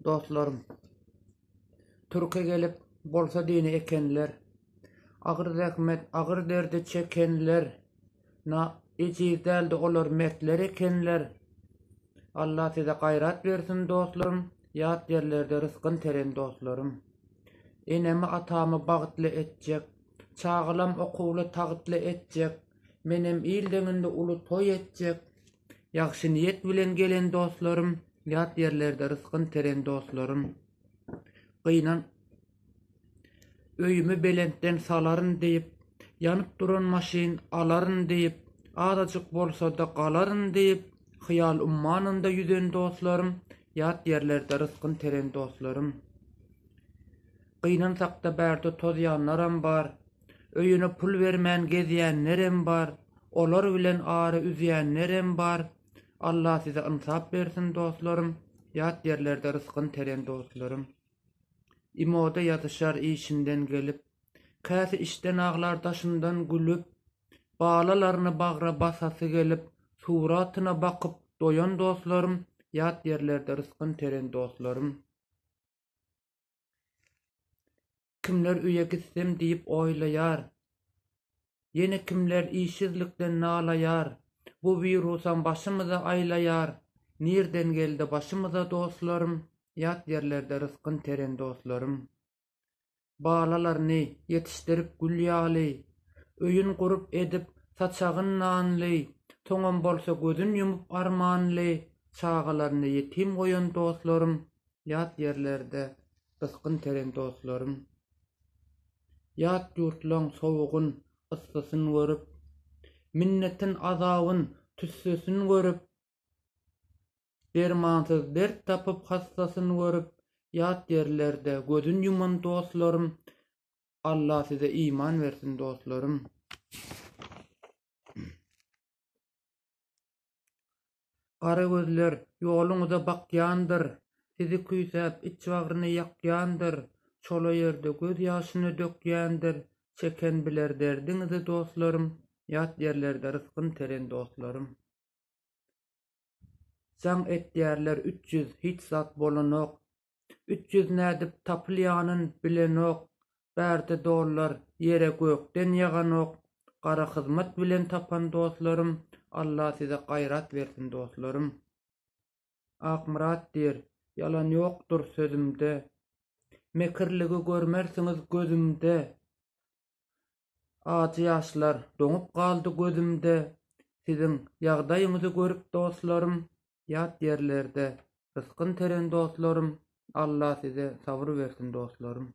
Dostlarım, Türkiye gelip bolsa dini ekenler, ağır zähmet, ağır derdi çekenler, eciz däldi olar mertler ekenler. Allah size gayrat versin dostlarım, yat yerlerde rızkın teren dostlarım. Enemi atamy bagtly etjek, çağılam okuwly tagtly etjek, menem ýyldyňynda uly toý etjek. Ýagşy niyet bilen gelen dostlarım, yat yerlerde rızkın teren dostlarım. Gıynan öýümi belentden salaryn diýip, ýanyp duran maşin alaryn diýip, azajyk bolsa-da galaryn diýip, hyýal ummanynda ýüzen dostlarym, ýat yerlerde rızkyn teren dostlarym. Gıynan sakda bärde toz ýanlaram bar, öýüne pul bermän gezýänlerem bar, olar bilen ary üzýänlerem bar. Allah size insap bersin dostlarym, ýat yerlerde rızkyn teren dostlarym. İmoda ýatyşar işinden gelip, käsi işden ağlar daşyndan gülüp, balalaryny bagra basasy gelip, suratyna bakyp doyan dostlarym, ýat yerlerde rızkyn teren dostlarym. Kimler üye gitsem diýip oýlaýar, ýene kimler işsizlikden nalaýar, bu wirusan başymyza aýlaýar, nirden geldi başymyza dostlarym, ýat yerlerde rızkyn teren dostlarym. Balalaryny ýetişdirip gülýäli, öýün gurup edip saçagyn nanly, toňam bolsa gözün ýumup armanly, çağalaryny ýetim goýan dostlarym, ýat yerlerde rızkyn teren dostlarym. Ýat ýurtlaň sowugyn, yssysyny görüp, minnetin azabyn, tüssesini görüp, dermansyz dert tapyp hastasyny görüp, ýat yerlerde gözün ýuman dostlarym, Allah size iman versin dostlarym. Gara gözler ýoluňyza bakýandyr, sizi küýsäp iç bagryny ýakýandyr, çola ýerde göz ýaşyny dökýändir, çeken biler derdiňizi dostlarym, ýat yerlerde rızkyn teren dostlarym. Saň etdýärler 300 hiç zat bolanok, 300 nädip tapylýanyn bilenok, bärde dollar ýere gökden ýaganok, gara hyzmat bilen tapan dostlarym, Allah size gayrat versin dostlarym. Akmurat der, yalan ýokdur sözümde, mekirligi görmersiňiz gözümde, acı ýaşlar doňup galdy gözümde, siziň ýagdaýyňyzy görüp dostlarym, ýat yerlerde rızkyn teren dostlarym, Allah size sabır versin dostlarım.